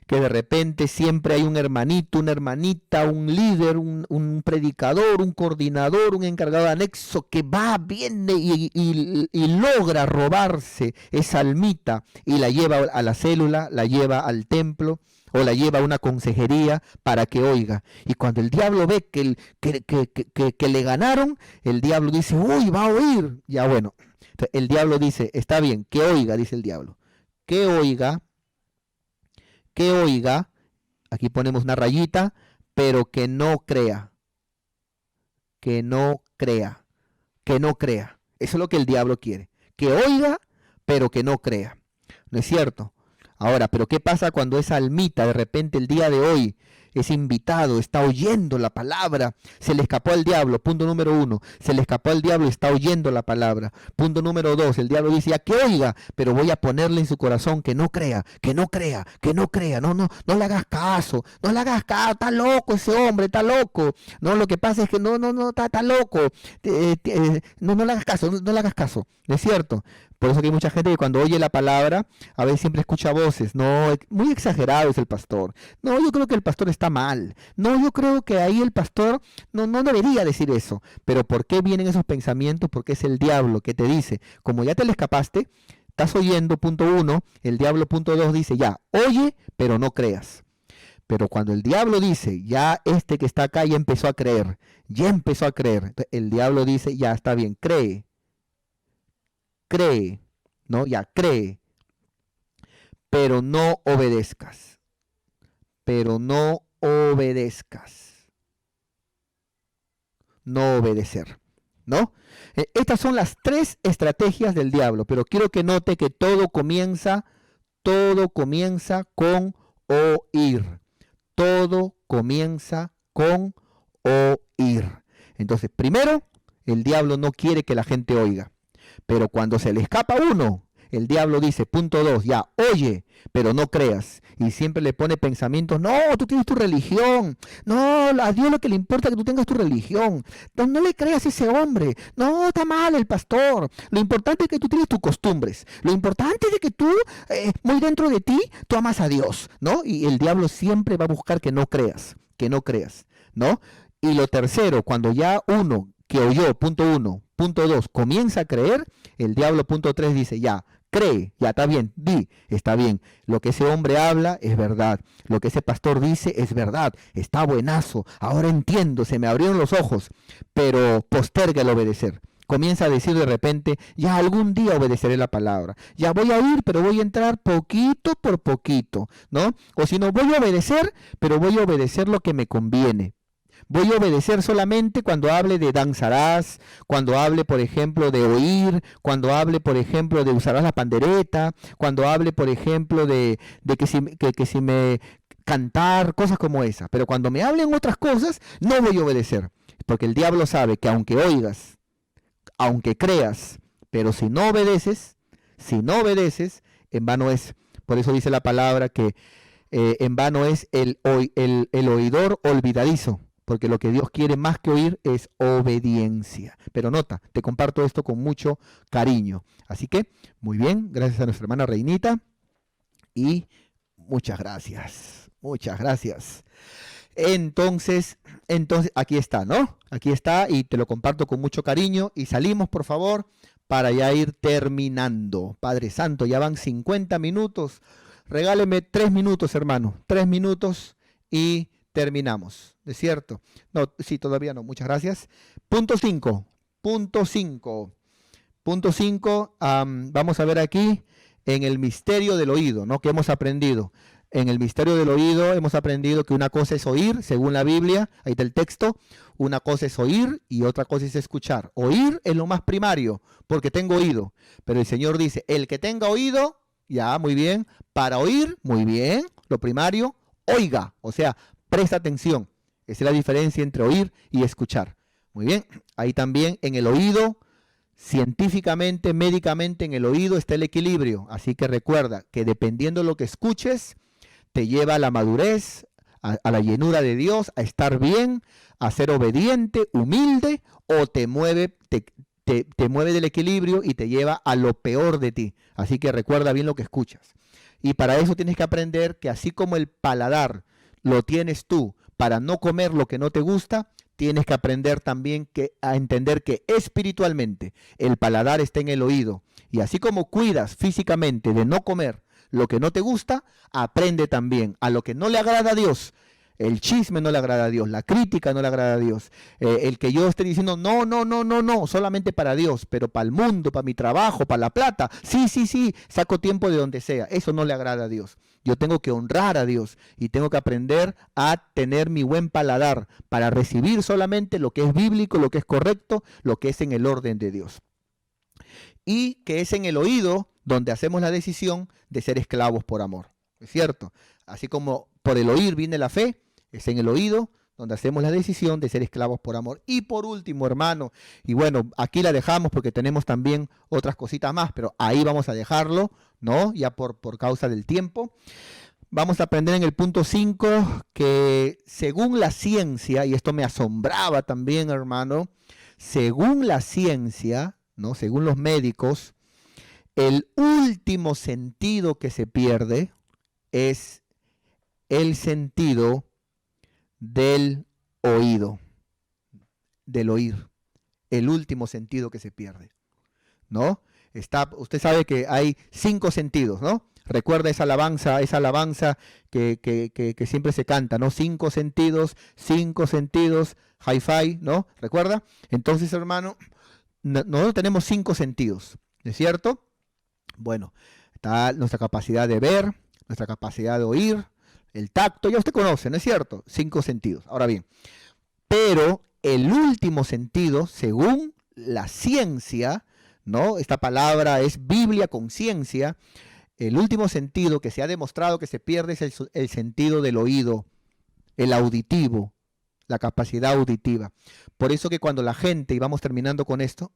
que de repente siempre hay un hermanito, una hermanita, un líder, un predicador, un coordinador, un encargado de anexo que viene y logra robarse esa almita y la lleva a la célula, la lleva al templo o la lleva a una consejería para que oiga. Y cuando el diablo ve que le ganaron, el diablo dice, uy, va a oír. Ya bueno, el diablo dice, está bien, que oiga, dice el diablo. Que oiga, aquí ponemos una rayita, pero que no crea. Que no crea. Eso es lo que el diablo quiere. Que oiga, pero que no crea. ¿No es cierto? Ahora, pero ¿qué pasa cuando esa almita de repente el día de hoy es invitado, está oyendo la palabra? Se le escapó al diablo, punto número 1. Se le escapó al diablo, está oyendo la palabra. Punto número 2, el diablo dice, ya que oiga, pero voy a ponerle en su corazón que no crea. No le hagas caso, está loco ese hombre, está loco. No, lo que pasa es que está loco. No le hagas caso, no le hagas caso, ¿no es cierto? Por eso que hay mucha gente que cuando oye la palabra, a veces siempre escucha voces. No, muy exagerado es el pastor. No, yo creo que el pastor está está mal. No, yo creo que ahí el pastor no debería decir eso. Pero ¿por qué vienen esos pensamientos? Porque es el diablo que te dice, como ya te le escapaste, estás oyendo, punto uno, el diablo, punto dos, dice, ya, oye, pero no creas. Pero cuando el diablo dice, ya este que está acá ya empezó a creer, el diablo dice, ya está bien, cree, ¿no? Ya cree, pero no obedezcas, no obedecer, ¿no? Estas son las tres estrategias del diablo, pero quiero que note que todo comienza con oír. Todo comienza con oír. Entonces, primero, el diablo no quiere que la gente oiga. Pero cuando se le escapa uno, el diablo dice, punto dos, ya, oye, pero no creas. Y siempre le pone pensamientos, no, tú tienes tu religión. No, a Dios lo que le importa es que tú tengas tu religión. No le creas a ese hombre. No, está mal el pastor. Lo importante es que tú tienes tus costumbres. Lo importante es de que tú, muy dentro de ti, tú amas a Dios, ¿no? Y el diablo siempre va a buscar que no creas, ¿no? Y lo tercero, cuando ya uno que oyó, punto uno, punto dos, comienza a creer, el diablo, punto tres, dice, ya, cree, ya está bien, está bien, lo que ese hombre habla es verdad, lo que ese pastor dice es verdad, está buenazo, ahora entiendo, se me abrieron los ojos, pero posterga el obedecer. Comienza a decir de repente, ya algún día obedeceré la palabra, ya voy a ir, pero voy a entrar poquito por poquito, ¿no? O si no, voy a obedecer, pero voy a obedecer lo que me conviene. Voy a obedecer solamente cuando hable de danzarás, cuando hable, por ejemplo, de oír, cuando hable, por ejemplo, de usarás la pandereta, cuando hable, por ejemplo, de que si me cantar, cosas como esas. Pero cuando me hablen otras cosas, no voy a obedecer. Porque el diablo sabe que aunque oigas, aunque creas, pero si no obedeces, en vano es. Por eso dice la palabra que en vano es el oidor olvidadizo, porque lo que Dios quiere más que oír es obediencia. Pero nota, te comparto esto con mucho cariño. Así que, muy bien, gracias a nuestra hermana Reinita y muchas gracias, muchas gracias. Entonces, aquí está, ¿no? Aquí está y te lo comparto con mucho cariño y salimos, por favor, para ya ir terminando. Padre Santo, ya van 50 minutos. Regáleme 3 minutos, hermano. 3 minutos y terminamos. ¿Es cierto? No, sí, todavía no. Muchas gracias. Punto 5. Punto 5. Punto 5. Vamos a ver aquí en el misterio del oído, ¿no? Que hemos aprendido. En el misterio del oído hemos aprendido que una cosa es oír, según la Biblia, ahí está el texto, una cosa es oír y otra cosa es escuchar. Oír es lo más primario, porque tengo oído, pero el Señor dice, el que tenga oído, ya, muy bien, para oír, muy bien, lo primario, oiga, o sea, presta atención. Esa es la diferencia entre oír y escuchar. Muy bien, ahí también en el oído, científicamente, médicamente, en el oído está el equilibrio, así que recuerda que dependiendo de lo que escuches, te lleva a la madurez, a la llenura de Dios, a estar bien, a ser obediente, humilde, o te mueve del equilibrio y te lleva a lo peor de ti. Así que recuerda bien lo que escuchas. Y para eso tienes que aprender que así como el paladar lo tienes tú para no comer lo que no te gusta, tienes que aprender también a entender que espiritualmente el paladar está en el oído. Y así como cuidas físicamente de no comer lo que no te gusta, aprende también a lo que no le agrada a Dios. El chisme no le agrada a Dios, la crítica no le agrada a Dios. El que yo esté diciendo no, solamente para Dios, pero para el mundo, para mi trabajo, para la plata. Sí, saco tiempo de donde sea. Eso no le agrada a Dios. Yo tengo que honrar a Dios y tengo que aprender a tener mi buen paladar para recibir solamente lo que es bíblico, lo que es correcto, lo que es en el orden de Dios. Y que es en el oído donde hacemos la decisión de ser esclavos por amor. ¿Es cierto? Así como por el oír viene la fe, es en el oído donde hacemos la decisión de ser esclavos por amor. Y por último, hermano, y bueno, aquí la dejamos porque tenemos también otras cositas más, pero ahí vamos a dejarlo, ¿no? Ya por causa del tiempo. Vamos a aprender en el punto 5 que según la ciencia, y esto me asombraba también, hermano, según la ciencia, ¿no? Según los médicos, el último sentido que se pierde es el sentido del oído, del oír, el último sentido que se pierde, ¿no? Usted sabe que hay 5 sentidos, ¿no? Recuerda esa alabanza que siempre se canta, ¿no? 5 sentidos, hi-fi, ¿no? ¿Recuerda? Entonces, hermano, nosotros tenemos 5 sentidos, ¿no es cierto? Bueno, está nuestra capacidad de ver, nuestra capacidad de oír, el tacto, ya usted conoce, ¿no es cierto? 5 sentidos. Ahora bien, pero el último sentido, según la ciencia, ¿no? Esta palabra es Biblia con ciencia. El último sentido que se ha demostrado que se pierde es el sentido del oído, el auditivo, la capacidad auditiva. Por eso que cuando la gente, y vamos terminando con esto,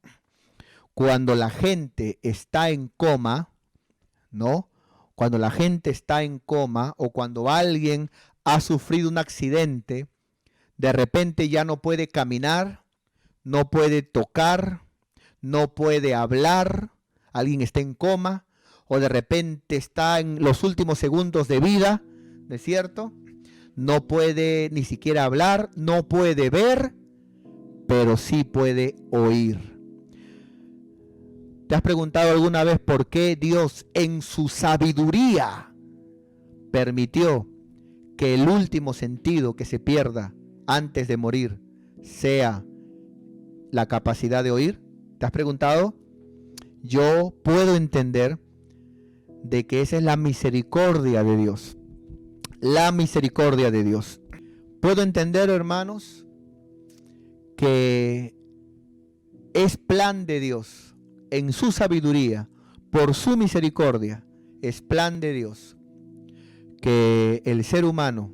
cuando la gente está en coma, ¿no? Cuando la gente está en coma o cuando alguien ha sufrido un accidente, de repente ya no puede caminar, no puede tocar, no puede hablar, alguien está en coma, o de repente está en los últimos segundos de vida, ¿no es cierto? No puede ni siquiera hablar, no puede ver, pero sí puede oír. ¿Te has preguntado alguna vez por qué Dios en su sabiduría permitió que el último sentido que se pierda antes de morir sea la capacidad de oír? ¿Te has preguntado? Yo puedo entender de que esa es la misericordia de Dios. La misericordia de Dios. Puedo entender, hermanos, que es plan de Dios, en su sabiduría, por su misericordia, es plan de Dios que el ser humano,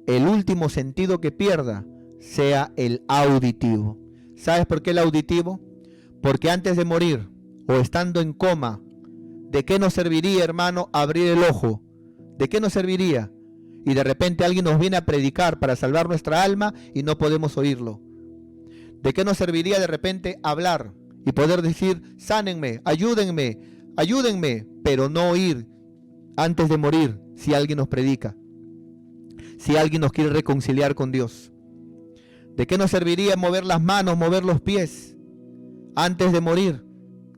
el último sentido que pierda, sea el auditivo. ¿Sabes por qué el auditivo? Porque antes de morir o estando en coma, ¿de qué nos serviría, hermano, abrir el ojo? ¿De qué nos serviría? Y de repente alguien nos viene a predicar para salvar nuestra alma y no podemos oírlo. ¿De qué nos serviría de repente hablar y poder decir, sánenme, ayúdenme, ayúdenme, pero no oír antes de morir si alguien nos predica? Si alguien nos quiere reconciliar con Dios. ¿De qué nos serviría mover las manos, mover los pies antes de morir?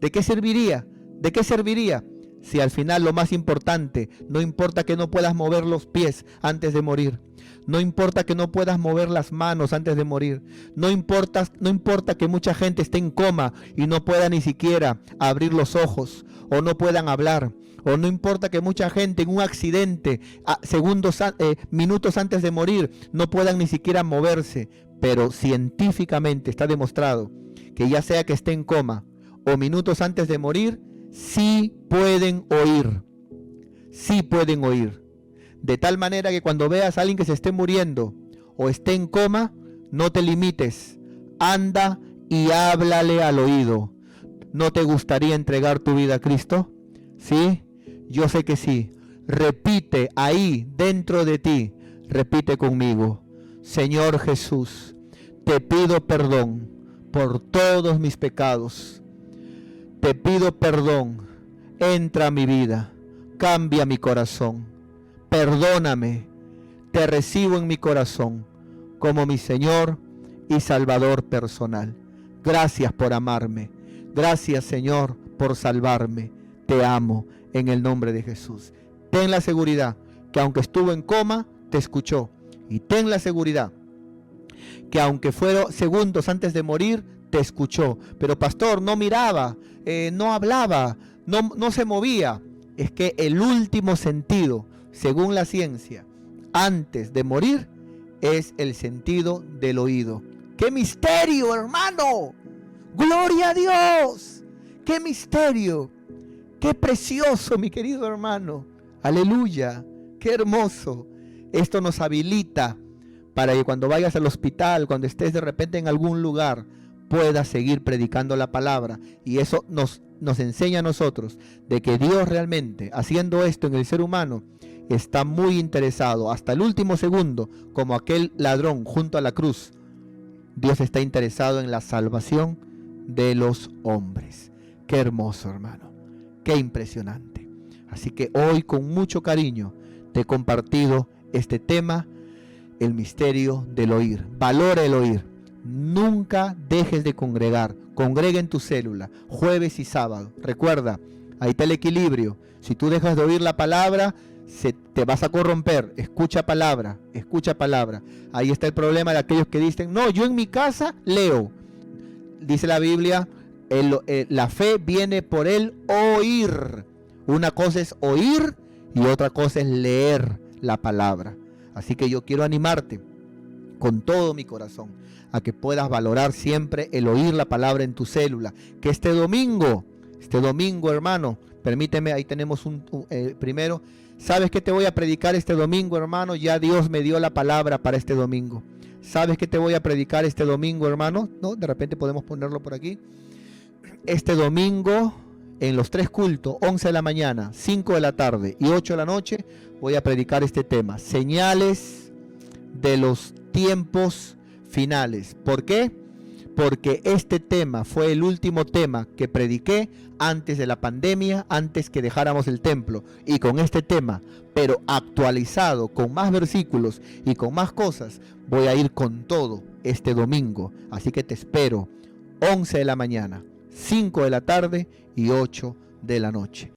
¿De qué serviría? ¿De qué serviría? Si al final lo más importante, no importa que no puedas mover los pies antes de morir, no importa que no puedas mover las manos antes de morir, no importa que mucha gente esté en coma y no pueda ni siquiera abrir los ojos o no puedan hablar, o no importa que mucha gente en un accidente, minutos antes de morir, no puedan ni siquiera moverse, pero científicamente está demostrado que ya sea que esté en coma o minutos antes de morir, sí pueden oír, sí pueden oír. De tal manera que cuando veas a alguien que se esté muriendo o esté en coma, no te limites, anda y háblale al oído. ¿No te gustaría entregar tu vida a Cristo? ¿Sí? Yo sé que sí. Repite ahí dentro de ti, repite conmigo: Señor Jesús, te pido perdón por todos mis pecados. Te pido perdón, entra a mi vida, cambia mi corazón, perdóname, te recibo en mi corazón como mi Señor y Salvador personal. Gracias por amarme, gracias Señor por salvarme, te amo en el nombre de Jesús. Ten la seguridad que aunque estuvo en coma, te escuchó, y ten la seguridad que aunque fueron segundos antes de morir, te escuchó. Pero pastor, no miraba, no hablaba, no se movía. Es que el último sentido, según la ciencia, antes de morir, es el sentido del oído. ¡Qué misterio, hermano! ¡Gloria a Dios! ¡Qué misterio! ¡Qué precioso, mi querido hermano! ¡Aleluya! ¡Qué hermoso! Esto nos habilita para que cuando vayas al hospital, cuando estés de repente en algún lugar, puedas seguir predicando la palabra. Y eso nos enseña a nosotros de que Dios realmente, haciendo esto en el ser humano, está muy interesado, hasta el último segundo, como aquel ladrón junto a la cruz. Dios está interesado en la salvación de los hombres. Qué hermoso, hermano. Qué impresionante. Así que hoy, con mucho cariño, te he compartido este tema el misterio del oír. Valora el oír. Nunca dejes de congregar. Congrega en tu célula, jueves y sábado. Recuerda, ahí está el equilibrio. Si tú dejas de oír la palabra, te vas a corromper. Escucha palabra, escucha palabra. Ahí está el problema de aquellos que dicen, no, yo en mi casa leo. Dice la Biblia, la fe viene por el oír. Una cosa es oír y otra cosa es leer la palabra. Así que yo quiero animarte con todo mi corazón a que puedas valorar siempre el oír la palabra en tu célula. Que este domingo, hermano, permíteme, ahí tenemos primero. ¿Sabes qué te voy a predicar este domingo, hermano? Ya Dios me dio la palabra para este domingo. ¿Sabes qué te voy a predicar este domingo, hermano? ¿No? De repente podemos ponerlo por aquí. Este domingo, en los 3 cultos, 11 de la mañana, 5 de la tarde y 8 de la noche, voy a predicar este tema. Señales de los tiempos finales. ¿Por qué? Porque este tema fue el último tema que prediqué antes de la pandemia, antes que dejáramos el templo. Y con este tema, pero actualizado, con más versículos y con más cosas, voy a ir con todo este domingo. Así que te espero, 11 de la mañana, 5 de la tarde y 8 de la noche.